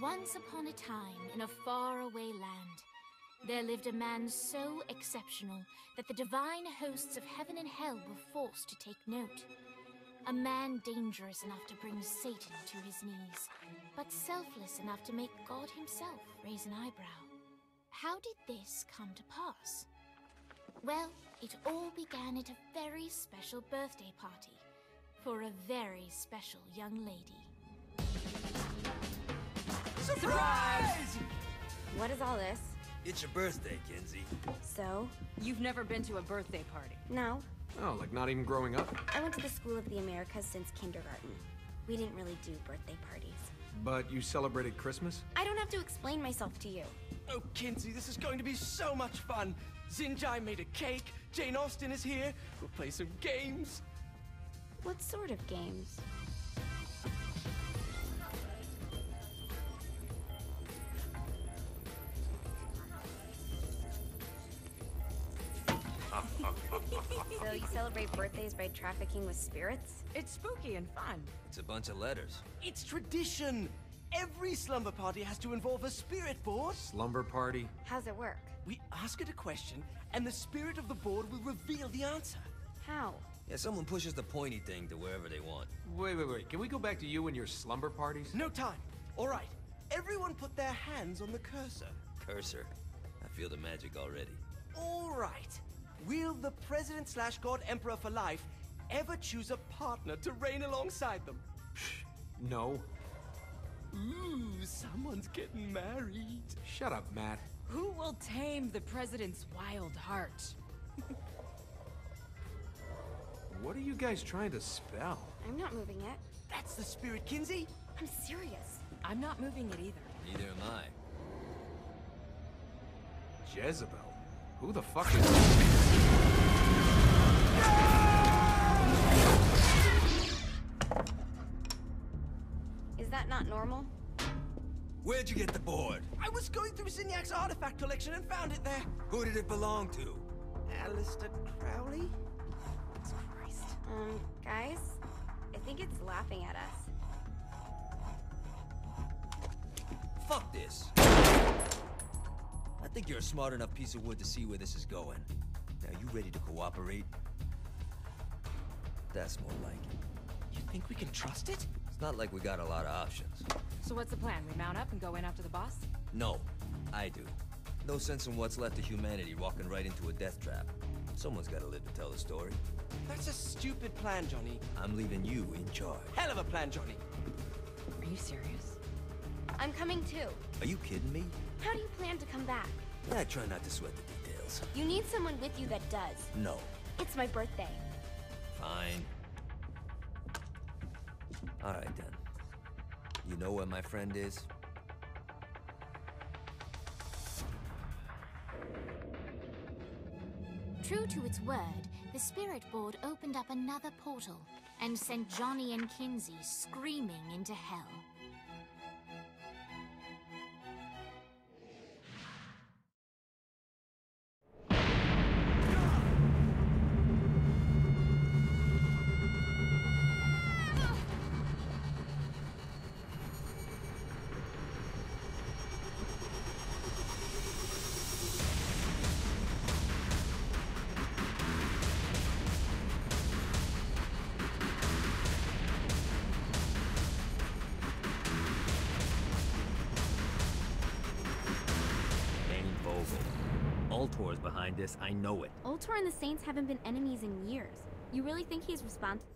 Once upon a time, in a faraway land, there lived a man so exceptional that the divine hosts of heaven and hell were forced to take note. A man dangerous enough to bring Satan to his knees, but selfless enough to make God himself raise an eyebrow. How did this come to pass? Well, it all began at a very special birthday party for a very special young lady. Surprise! What is all this? It's your birthday, Kinsey. So? You've never been to a birthday party? No. Oh, like not even growing up? I went to the School of the Americas since kindergarten. We didn't really do birthday parties. But you celebrated Christmas? I don't have to explain myself to you. Oh, Kinsey, this is going to be so much fun. Zinjai made a cake, Jane Austen is here, we'll play some games. What sort of games? So you celebrate birthdays by trafficking with spirits? It's spooky and fun. It's a bunch of letters. It's tradition. Every slumber party has to involve a spirit board. Slumber party? How's it work? We ask it a question, and the spirit of the board will reveal the answer. How? Yeah, someone pushes the pointy thing to wherever they want. Wait. Can we go back to you and your slumber parties? No time. All right. Everyone put their hands on the cursor. Cursor. I feel the magic already. All right. Will the President/God Emperor for life ever choose a partner to reign alongside them? No. Ooh, someone's getting married. Shut up, Matt. Who will tame the president's wild heart? What are you guys trying to spell? I'm not moving it. That's the spirit, Kinsey. I'm serious. I'm not moving it either. Neither am I. Jezebel? Who the fuck is... Is that not normal? Where'd you get the board? I was going through Zignac's artifact collection and found it there. Who did it belong to? Alistair Crowley? Christ. Guys? I think it's laughing at us. Fuck this. I think you're a smart enough piece of wood to see where this is going. Now, you ready to cooperate? That's more like it. You think we can trust it? It's not like we got a lot of options. So what's the plan? We mount up and go in after the boss? No, I do. No sense in what's left of humanity walking right into a death trap. Someone's gotta live to tell the story. That's a stupid plan, Johnny. I'm leaving you in charge. Hell of a plan, Johnny. Are you serious? I'm coming too. Are you kidding me? How do you plan to come back? I try not to sweat the details. You need someone with you that does. No. It's my birthday. Fine. Alright then. You know where my friend is? True to its word, the spirit board opened up another portal and sent Johnny and Kinsey screaming into hell. Ultor's behind this, I know it. Ultor and the Saints haven't been enemies in years. You really think he's responsible?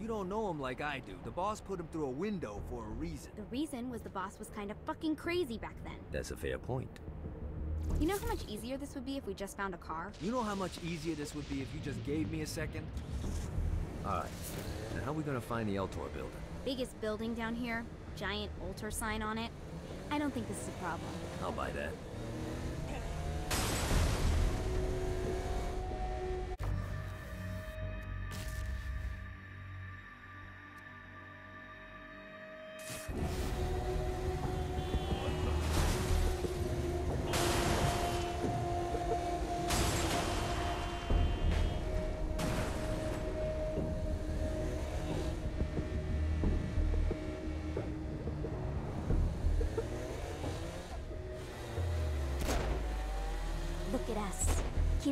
You don't know him like I do. The boss put him through a window for a reason. The reason was the boss was kind of fucking crazy back then. That's a fair point. You know how much easier this would be if we just found a car? You know how much easier this would be if you just gave me a second? Alright, now how are we gonna find the Ultor building? Biggest building down here, giant Ultor sign on it. I don't think this is a problem. I'll buy that.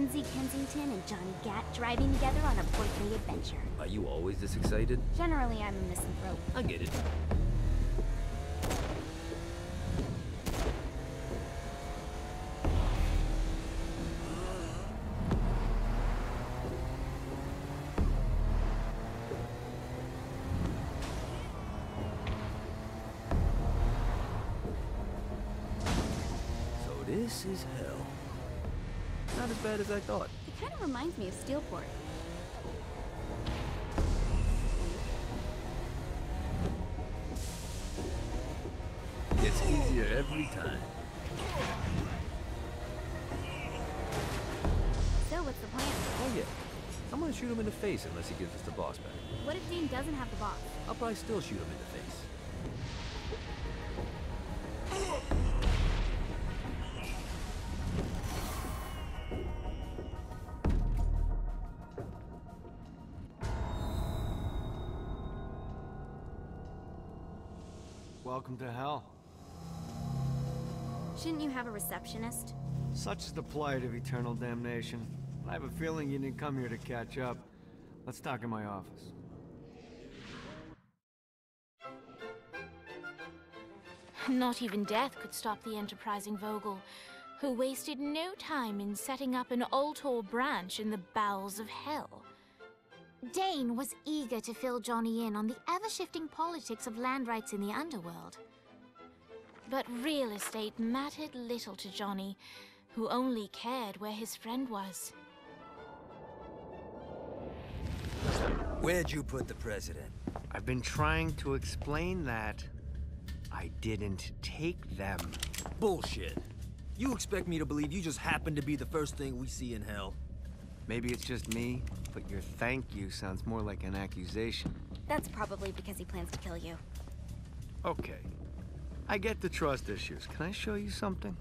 Lindsay Kensington and Johnny Gat driving together on a portly adventure. Are you always this excited? Generally, I'm a misanthrope. I get it. This is hell. Not as bad as I thought. It kind of reminds me of Steelport. Gets easier every time. So what's the plan? Oh yeah. I'm gonna shoot him in the face unless he gives us the boss back. What if Dean doesn't have the boss? I'll probably still shoot him in the face. Welcome to hell. Shouldn't you have a receptionist? Such is the plight of eternal damnation. I have a feeling you didn't come here to catch up. Let's talk in my office. Not even death could stop the enterprising Vogel, who wasted no time in setting up an Ultor branch in the bowels of hell. Dane was eager to fill Johnny in on the ever-shifting politics of land rights in the underworld. But real estate mattered little to Johnny, who only cared where his friend was. Where'd you put the president? I've been trying to explain that. I didn't take them. Bullshit. You expect me to believe you just happened to be the first thing we see in hell? Maybe it's just me, but your thank you sounds more like an accusation. That's probably because he plans to kill you. Okay. I get the trust issues. Can I show you something?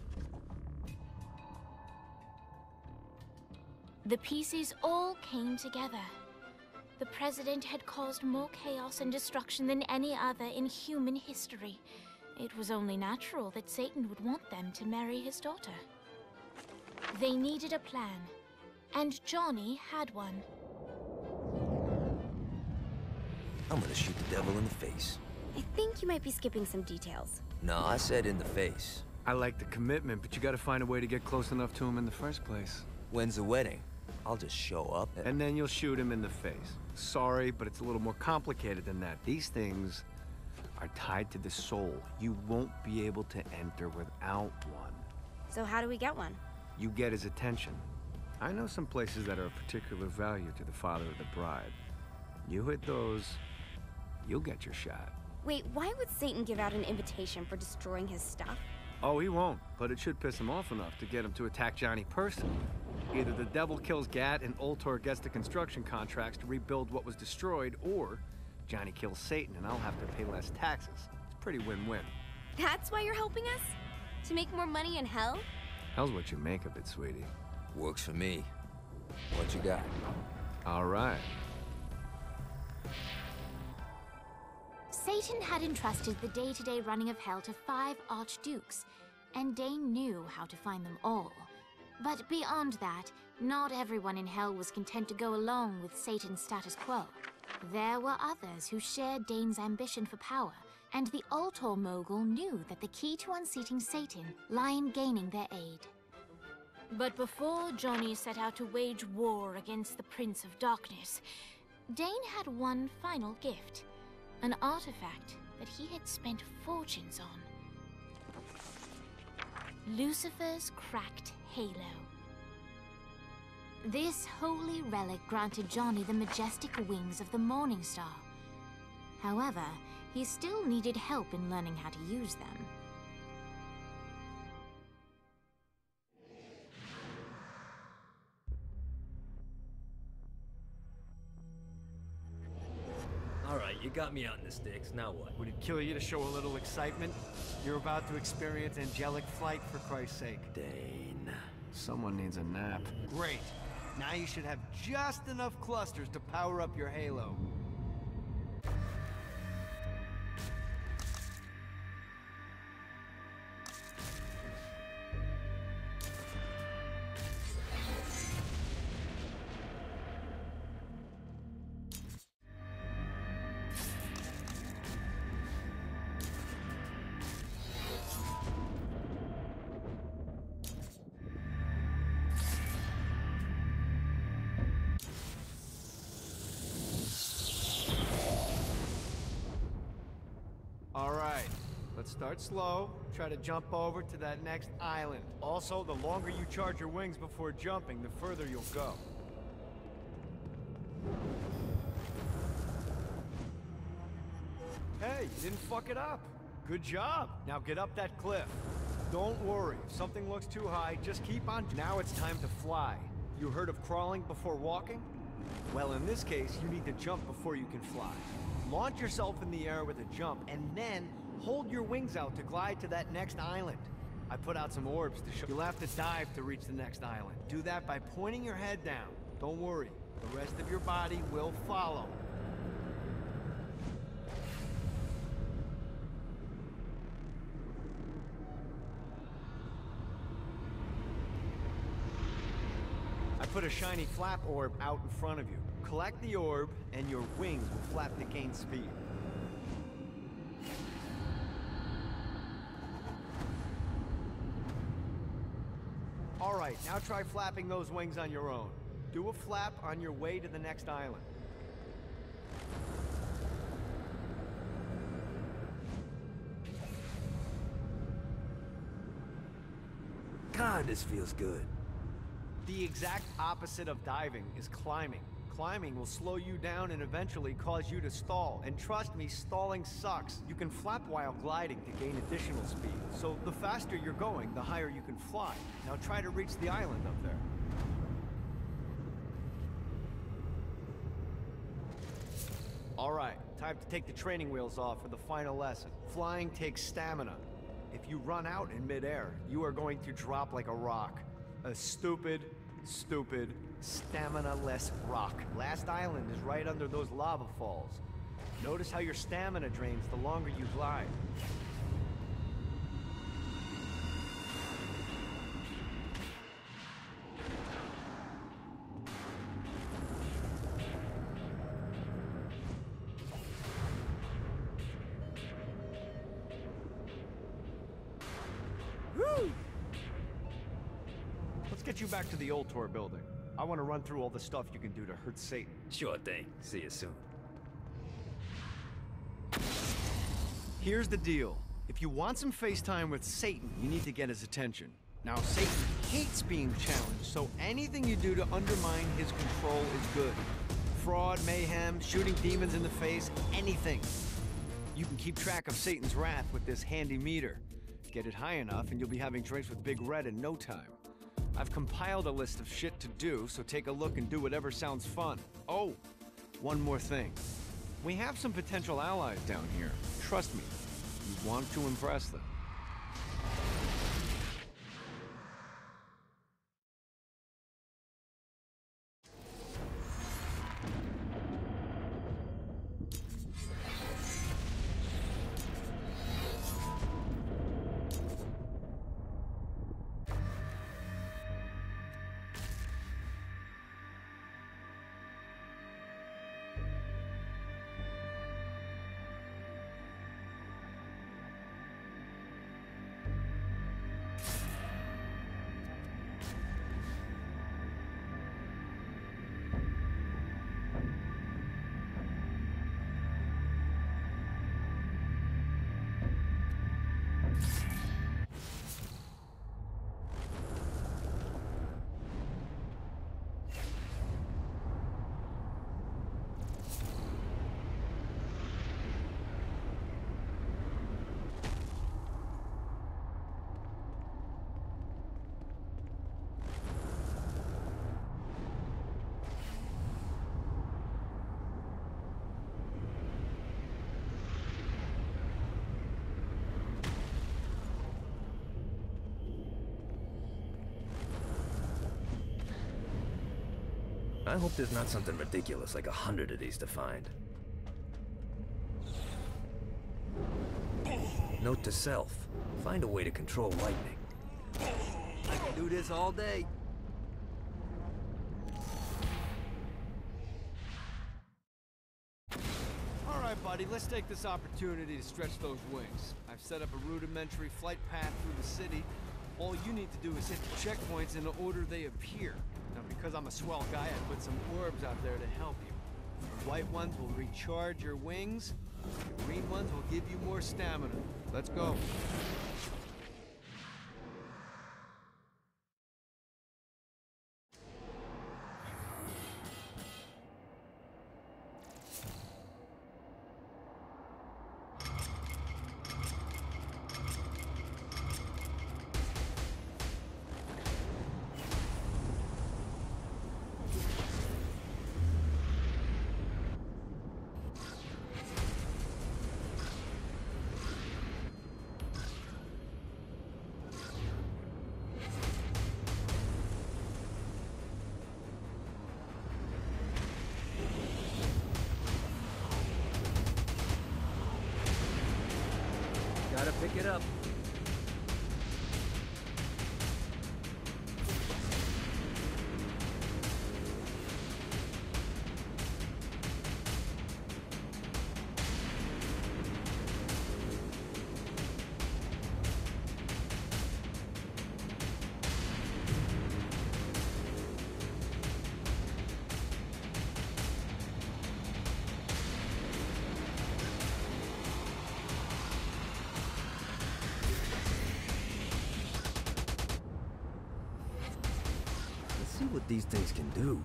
The pieces all came together. The president had caused more chaos and destruction than any other in human history. It was only natural that Satan would want them to marry his daughter. They needed a plan, and Johnny had one. I'm gonna shoot the devil in the face. I think you might be skipping some details. No, I said in the face. I like the commitment, but you gotta find a way to get close enough to him in the first place. When's the wedding? I'll just show up And then you'll shoot him in the face. Sorry, but it's a little more complicated than that. These things are tied to the soul. You won't be able to enter without one. So how do we get one? You get his attention. I know some places that are of particular value to the father of the bride. You hit those, you'll get your shot. Wait, why would Satan give out an invitation for destroying his stuff? Oh, he won't, but it should piss him off enough to get him to attack Johnny personally. Either the devil kills Gat and Ultor gets the construction contracts to rebuild what was destroyed, or Johnny kills Satan and I'll have to pay less taxes. It's pretty win-win. That's why you're helping us? To make more money in hell? Hell's what you make of it, sweetie. Works for me. What you got? All right. Satan had entrusted the day-to-day running of hell to 5 archdukes, and Dane knew how to find them all. But beyond that, not everyone in hell was content to go along with Satan's status quo. There were others who shared Dane's ambition for power, and the Ultor mogul knew that the key to unseating Satan lay in gaining their aid. But before Johnny set out to wage war against the Prince of Darkness, Dane had one final gift. An artifact that he had spent fortunes on. Lucifer's cracked halo. This holy relic granted Johnny the majestic wings of the Morning Star. However, he still needed help in learning how to use them. Alright, you got me out in the sticks, now what? Would it kill you to show a little excitement? You're about to experience angelic flight, for Christ's sake. Dane. Someone needs a nap. Great. Now you should have just enough clusters to power up your halo. Start slow. Try to jump over to that next island. Also, the longer you charge your wings before jumping, the further you'll go. Hey, you didn't fuck it up. Good job. Now get up that cliff. Don't worry. If something looks too high, just keep on. Now it's time to fly. You heard of crawling before walking? Well, in this case, you need to jump before you can fly. Launch yourself in the air with a jump, and then hold your wings out to glide to that next island. I put out some orbs to show. You'll have to dive to reach the next island. Do that by pointing your head down. Don't worry. The rest of your body will follow. I put a shiny flap orb out in front of you. Collect the orb, and your wings will flap to gain speed. All right, now try flapping those wings on your own. Do a flap on your way to the next island. God, this feels good. The exact opposite of diving is climbing. Climbing will slow you down and eventually cause you to stall. And trust me, stalling sucks. You can flap while gliding to gain additional speed. So the faster you're going, the higher you can fly. Now try to reach the island up there. All right, time to take the training wheels off for the final lesson. Flying takes stamina. If you run out in midair, you are going to drop like a rock. A stupid, stamina-less rock. Last island is right under those lava falls. Notice how your stamina drains the longer you glide. Woo! Let's get you back to the old tour building. I want to run through all the stuff you can do to hurt Satan. Sure thing. See you soon. Here's the deal. If you want some FaceTime with Satan, you need to get his attention. Now, Satan hates being challenged, so anything you do to undermine his control is good. Fraud, mayhem, shooting demons in the face, anything. You can keep track of Satan's wrath with this handy meter. Get it high enough and you'll be having drinks with Big Red in no time. I've compiled a list of shit to do, so take a look and do whatever sounds fun. Oh, one more thing. We have some potential allies down here. Trust me, you want to impress them. I hope there's not something ridiculous like 100 of these to find. Note to self, find a way to control lightning. I can do this all day. All right, buddy, let's take this opportunity to stretch those wings. I've set up a rudimentary flight path through the city. All you need to do is hit the checkpoints in the order they appear. Now, because I'm a swell guy, I put some orbs out there to help you. The white ones will recharge your wings. The green ones will give you more stamina. Let's go. Gotta pick it up. See what these things can do.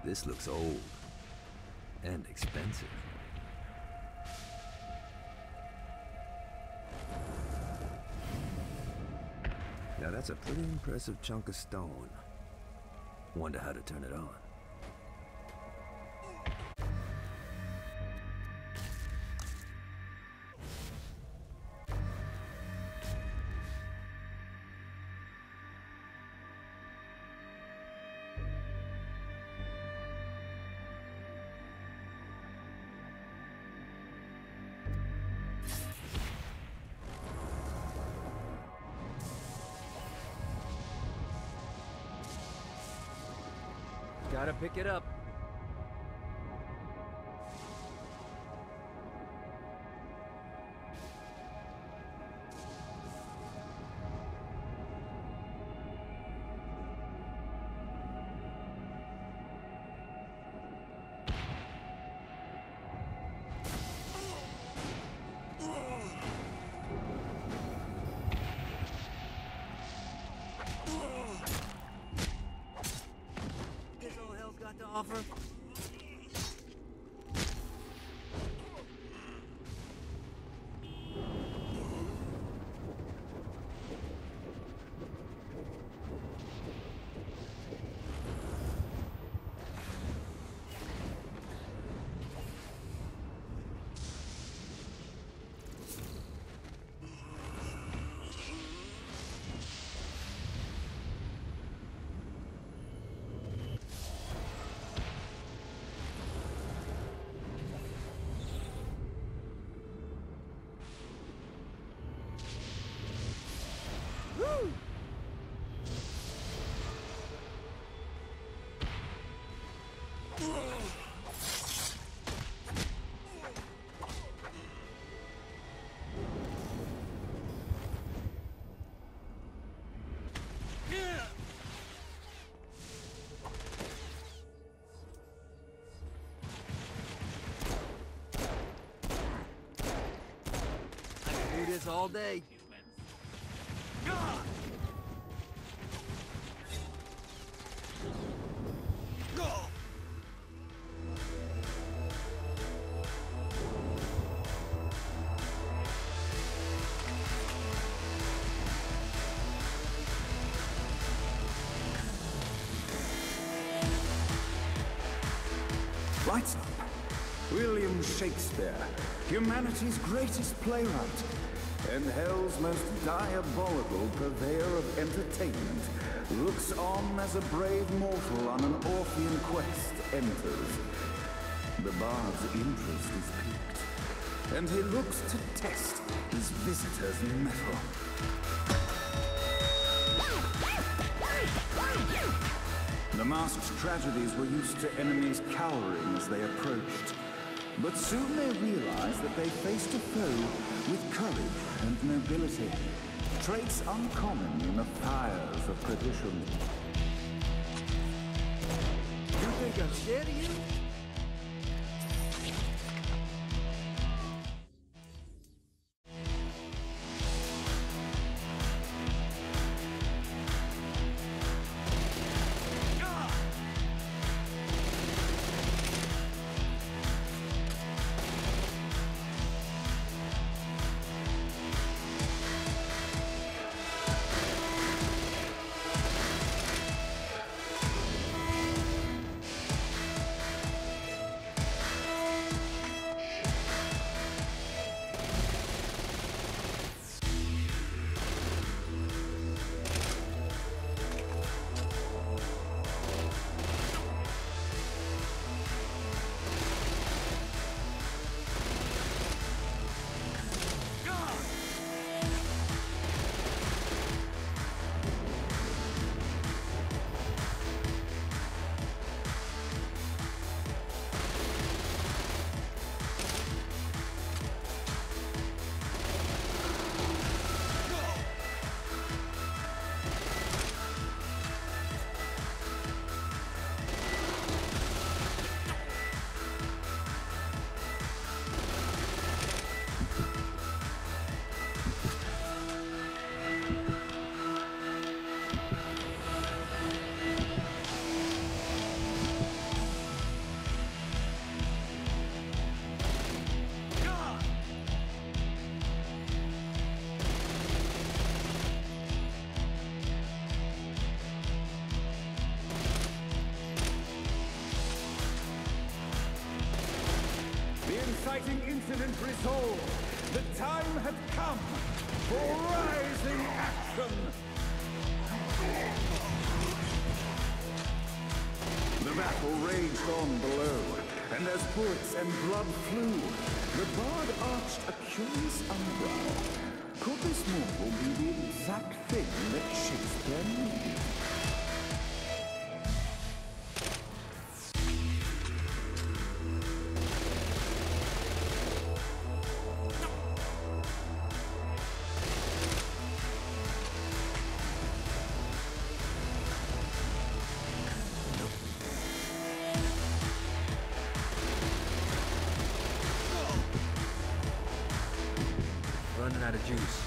This looks old and expensive. Now that's a pretty impressive chunk of stone. Wonder how to turn it on. Gotta pick it up. Offer? all day. Lights up. William Shakespeare, humanity's greatest playwright, and hell's most diabolical purveyor of entertainment, looks on as a brave mortal on an Orphean quest enters. The bard's interest is piqued, and he looks to test his visitor's mettle. The masked tragedies were used to enemies cowering as they approached. But soon they realized that they faced a foe with courage and nobility, traits uncommon in the fires of perdition. You think I'm scared of you? Exciting incident resolved. The time had come for rising action. The battle raged on below, and as bullets and blood flew, the bard arched a curious eyebrow. Could this mortal be the exact thing that Shakespeare needed? Running out of juice.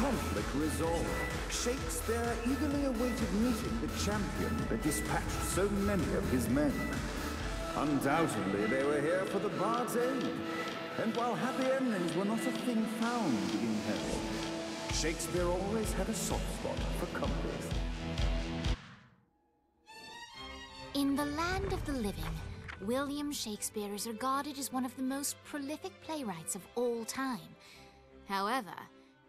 conflict resolved, Shakespeare eagerly awaited meeting the champion that dispatched so many of his men. Undoubtedly, they were here for the bard's aid. And while happy endings were not a thing found in hell, Shakespeare always had a soft spot for comedies. In the land of the living, William Shakespeare is regarded as one of the most prolific playwrights of all time. However,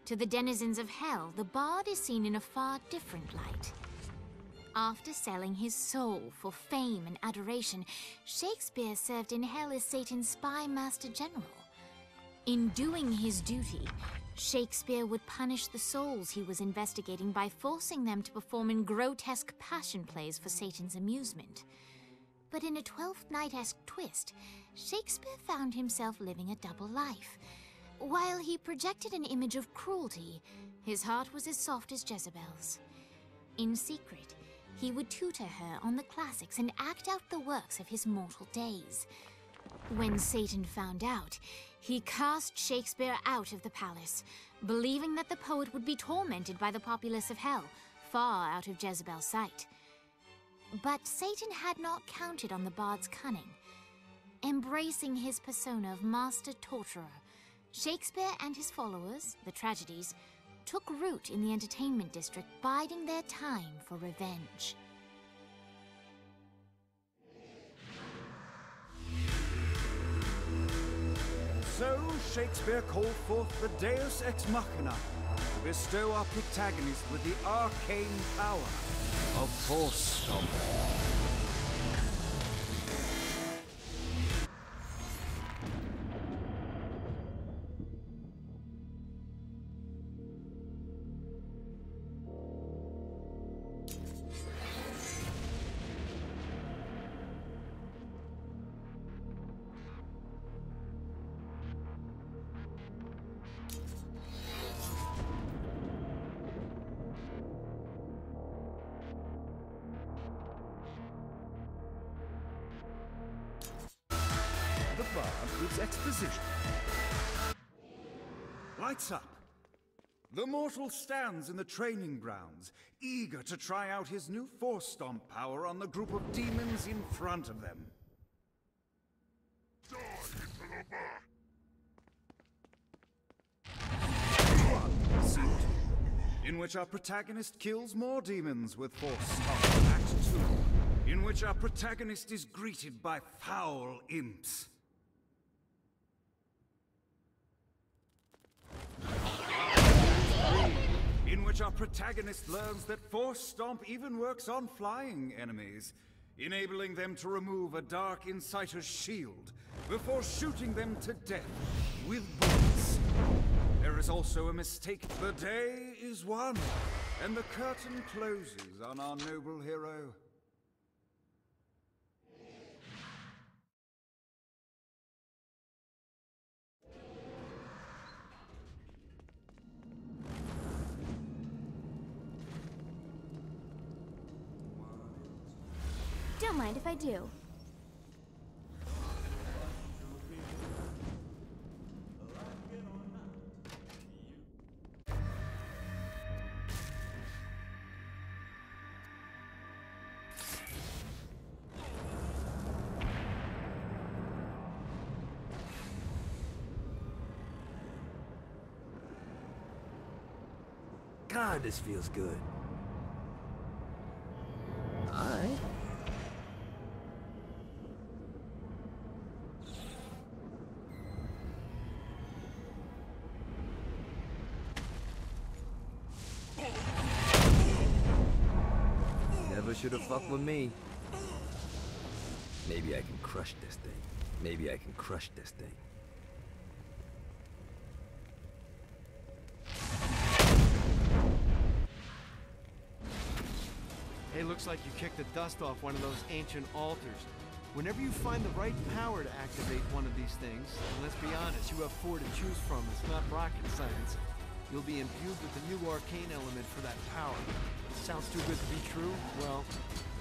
to the denizens of hell, the bard is seen in a far different light. After selling his soul for fame and adoration, Shakespeare served in hell as Satan's spy master general. In doing his duty, Shakespeare would punish the souls he was investigating by forcing them to perform in grotesque passion plays for Satan's amusement. But in a Twelfth Night-esque twist, Shakespeare found himself living a double life. While he projected an image of cruelty, his heart was as soft as Jezebel's. In secret, he would tutor her on the classics and act out the works of his mortal days. When Satan found out, he cast Shakespeare out of the palace, believing that the poet would be tormented by the populace of hell, far out of Jezebel's sight. But Satan had not counted on the bard's cunning. Embracing his persona of master torturer, Shakespeare and his followers, the tragedies, took root in the entertainment district, biding their time for revenge. So Shakespeare called forth the Deus Ex Machina to bestow our protagonist with the arcane power of Force Stomp. The bard gives exposition. Lights up. The mortal stands in the training grounds, eager to try out his new Force Stomp power on the group of demons in front of them. Scene 2, in which our protagonist kills more demons with Force Stomp. Act 2, in which our protagonist is greeted by foul imps. In which our protagonist learns that Force Stomp even works on flying enemies, enabling them to remove a Dark Inciter's shield before shooting them to death with bullets. There is also a mistake. The day is won, and the curtain closes on our noble hero. Don't mind if I do. God, this feels good. Alright. Never should have fucked with me. Maybe I can crush this thing. Maybe I can crush this thing. Hey, looks like you kicked the dust off one of those ancient altars. Whenever you find the right power to activate one of these things, and let's be honest, you have 4 to choose from, it's not rocket science, you'll be imbued with the new arcane element for that power. Sounds too good to be true? Well,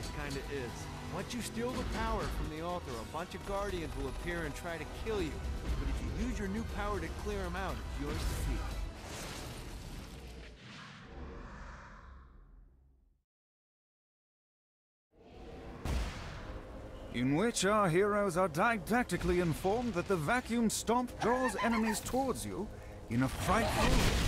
it kinda is. Once you steal the power from the altar, a bunch of guardians will appear and try to kill you. But if you use your new power to clear them out, it's yours to keep. in which our heroes are didactically informed that the vacuum stomp draws enemies towards you in a frightful